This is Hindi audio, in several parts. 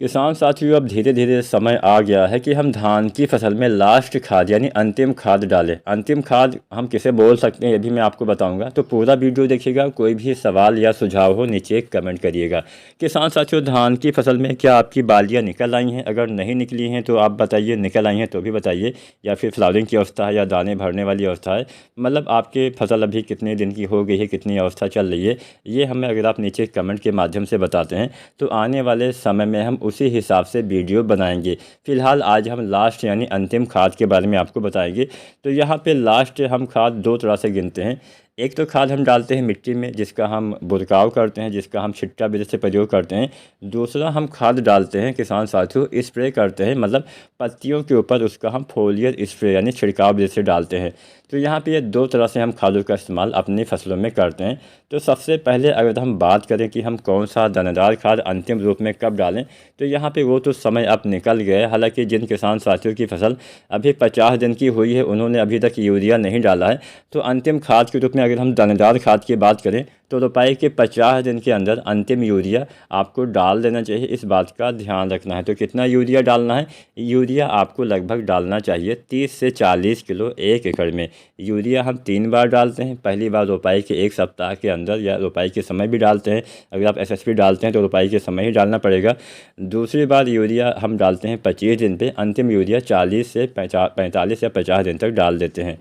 किसान साथियों, अब धीरे धीरे समय आ गया है कि हम धान की फसल में लास्ट खाद यानी अंतिम खाद डालें। अंतिम खाद हम किसे बोल सकते हैं ये भी मैं आपको बताऊंगा, तो पूरा वीडियो देखिएगा। कोई भी सवाल या सुझाव हो नीचे कमेंट करिएगा। किसान साथियों, धान की फसल में क्या आपकी बालियां निकल आई हैं? अगर नहीं निकली हैं तो आप बताइए, निकल आई हैं तो भी बताइए, या फिर फ्लावरिंग की अवस्था है या दाने भरने वाली अवस्था है, मतलब आपके फसल अभी कितने दिन की हो गई है, कितनी अवस्था चल रही है, ये हमें अगर आप नीचे कमेंट के माध्यम से बताते हैं तो आने वाले समय में हम उसी हिसाब से वीडियो बनाएंगे। फिलहाल आज हम लास्ट यानी अंतिम खाद के बारे में आपको बताएंगे। तो यहाँ पे लास्ट हम खाद दो तरह से गिनते हैं। एक तो खाद हम डालते हैं मिट्टी में, जिसका हम बुरकाव करते हैं, जिसका हम छिट्टा विधि से प्रयोग करते हैं। दूसरा हम खाद डालते हैं किसान साथियों, स्प्रे करते हैं, मतलब पत्तियों के ऊपर उसका हम फोलियर स्प्रे यानी छिड़काव विधि से डालते हैं। तो यहाँ पे ये दो तरह से हम खादों का इस्तेमाल अपनी फसलों में करते हैं। तो सबसे पहले अगर हम बात करें कि हम कौन सा दानेदार खाद अंतिम रूप में कब डालें, तो यहाँ पे वो तो समय अब निकल गए। हालांकि जिन किसान साथियों की फसल अभी 50 दिन की हुई है, उन्होंने अभी तक यूरिया नहीं डाला है, तो अंतिम खाद के रूप में अगर हम दानेदार खाद की बात करें तो रोपाई के 50 दिन के अंदर अंतिम यूरिया आपको डाल देना चाहिए। इस बात का ध्यान रखना है। तो कितना यूरिया डालना है? यूरिया आपको लगभग डालना चाहिए 30 से 40 किलो 1 एकड़ में। यूरिया हम 3 बार डालते हैं। पहली बार रोपाई के 1 सप्ताह के अंदर या रोपाई के समय भी डालते हैं। अगर आप एसएसपी डालते हैं तो रोपाई के समय ही डालना पड़ेगा। दूसरी बार यूरिया हम डालते हैं 25 दिन पे। अंतिम यूरिया 40 से 45 या 50 दिन तक डाल देते हैं।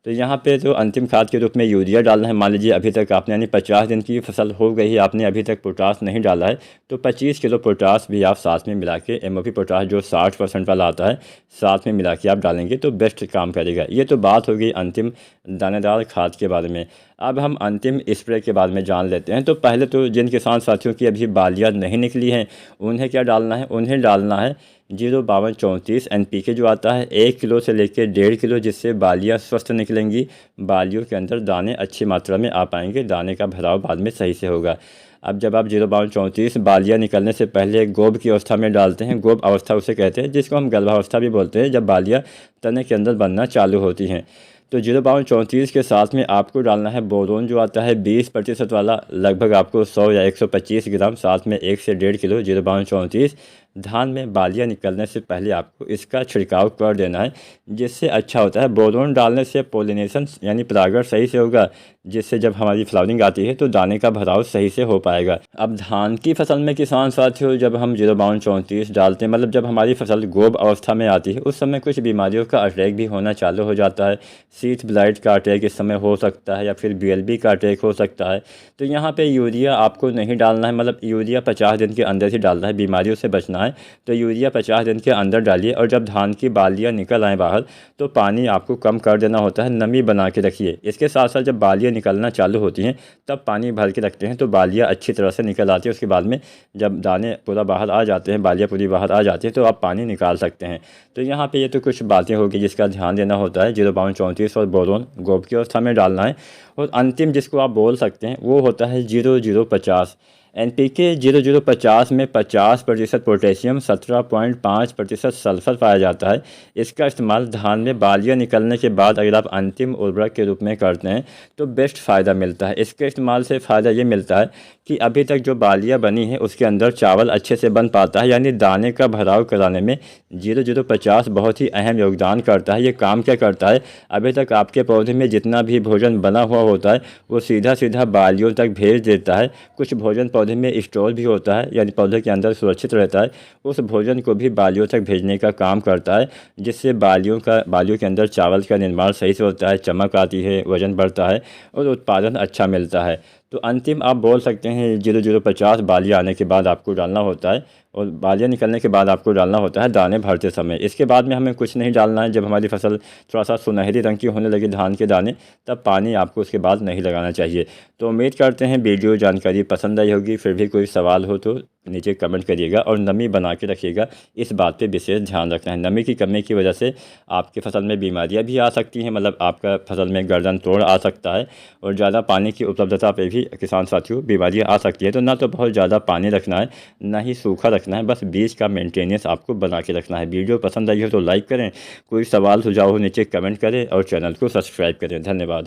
तो यहाँ पे जो अंतिम खाद के रूप में यूरिया डालना है, मान लीजिए अभी तक आपने यानी 50 दिन की फसल हो गई है, आपने अभी तक पोटास नहीं डाला है, तो 25 किलो पोटास भी आप साथ में मिला के, एमओपी पोटास जो 60% वाला आता है, साथ में मिला के आप डालेंगे तो बेस्ट काम करेगा। ये तो बात हो गई अंतिम दानेदार खाद के बारे में। अब हम अंतिम स्प्रे के बारे में जान लेते हैं। तो पहले तो जिन किसान साथियों की अभी बालियाँ नहीं निकली हैं, उन्हें क्या डालना है? उन्हें डालना है 05234 NPK जो आता है 1 किलो से लेकर 1.5 किलो, जिससे बालियाँ स्वस्थ निकलेंगी, बालियों के अंदर दाने अच्छी मात्रा में आ पाएंगे, दाने का भराव बाद में सही से होगा। अब जब आप 05234 बालियाँ निकलने से पहले गोब की अवस्था में डालते हैं, गोब अवस्था उसे कहते हैं, जिसको हम गर्भावस्था भी बोलते हैं, जब बालियाँ तने के अंदर बनना चालू होती हैं। तो 05234 के साथ में आपको डालना है बोरोन जो आता है 20% वाला, लगभग आपको 100 या 125 ग्राम, साथ में 1 से 1.5 किलो 05234। धान में बालियाँ निकलने से पहले आपको इसका छिड़काव कर देना है, जिससे अच्छा होता है। बोरोन डालने से पोलिनेशन यानी परागण सही से होगा, जिससे जब हमारी फ्लावरिंग आती है तो दाने का भराव सही से हो पाएगा। अब धान की फसल में किसान साथियों, जब हम 05234 डालते हैं, मतलब जब हमारी फसल गोब अवस्था में आती है, उस समय कुछ बीमारियों का अटैक भी होना चालू हो जाता है। सीट ब्लाइट का अटैक इस समय हो सकता है, या फिर BLB का अटैक हो सकता है। तो यहाँ पे यूरिया आपको नहीं डालना है, मतलब यूरिया 50 दिन के अंदर ही डालना है, बीमारियों से बचना है। तो यूरिया 50 दिन के अंदर डालिए। और जब धान की बालियाँ निकल आएँ बाहर, तो पानी आपको कम कर देना होता है, नमी बना के रखिए। इसके साथ साथ जब बालियाँ निकलना चालू होती हैं तब पानी भर के रखते हैं, तो बालियाँ अच्छी तरह से निकल आती है। उसके बाद में जब दाने पूरा बाहर आ जाते हैं, बालियाँ पूरी बाहर आ जाती है, तो आप पानी निकाल सकते हैं। तो यहाँ पे ये तो कुछ बातें होगी जिसका ध्यान देना होता है। 05234 और बोरोन गोब की अवस्था में डालना है। और अंतिम जिसको आप बोल सकते हैं वो होता है 0050 NPK। 0050 में 50% पोटेशियम, 17.5% सल्फर पाया जाता है। इसका इस्तेमाल धान में बालियाँ निकलने के बाद अगर आप अंतिम उर्वरक के रूप में करते हैं तो बेस्ट फ़ायदा मिलता है। इसके इस्तेमाल से फ़ायदा ये मिलता है कि अभी तक जो बालियाँ बनी हैं उसके अंदर चावल अच्छे से बन पाता है, यानी दाने का भराव कराने में 0050 बहुत ही अहम योगदान करता है। ये काम क्या करता है? अभी तक आपके पौधे में जितना भी भोजन बना हुआ होता है वो सीधा सीधा बालियों तक भेज देता है। कुछ भोजन पौधे में स्टोर भी होता है, यानी पौधे के अंदर सुरक्षित रहता है, उस भोजन को भी बालियों तक भेजने का काम करता है, जिससे बालियों के अंदर चावल का निर्माण सही से होता है, चमक आती है, वजन बढ़ता है और उत्पादन अच्छा मिलता है। तो अंतिम आप बोल सकते हैं 0050 बालियाँ आने के बाद आपको डालना होता है, और बालियाँ निकलने के बाद आपको डालना होता है दाने भरते समय। इसके बाद में हमें कुछ नहीं डालना है। जब हमारी फसल थोड़ा सा सुनहरी रंग की होने लगी धान के दाने, तब पानी आपको उसके बाद नहीं लगाना चाहिए। तो उम्मीद करते हैं वीडियो जानकारी पसंद आई होगी। फिर भी कोई सवाल हो तो नीचे कमेंट करिएगा, और नमी बना के रखिएगा, इस बात पे विशेष ध्यान रखना है। नमी की कमी की वजह से आपकी फसल में बीमारियां भी आ सकती हैं, मतलब आपका फसल में गर्दन तोड़ आ सकता है, और ज़्यादा पानी की उपलब्धता पे भी किसान साथियों बीमारियां आ सकती है। तो ना तो बहुत ज़्यादा पानी रखना है, ना ही सूखा रखना है, बस बीज का मेंटेनेंस आपको बना के रखना है। वीडियो पसंद आई हो तो लाइक करें, कोई सवाल सुझाव हो नीचे कमेंट करें, और चैनल को सब्सक्राइब करें। धन्यवाद।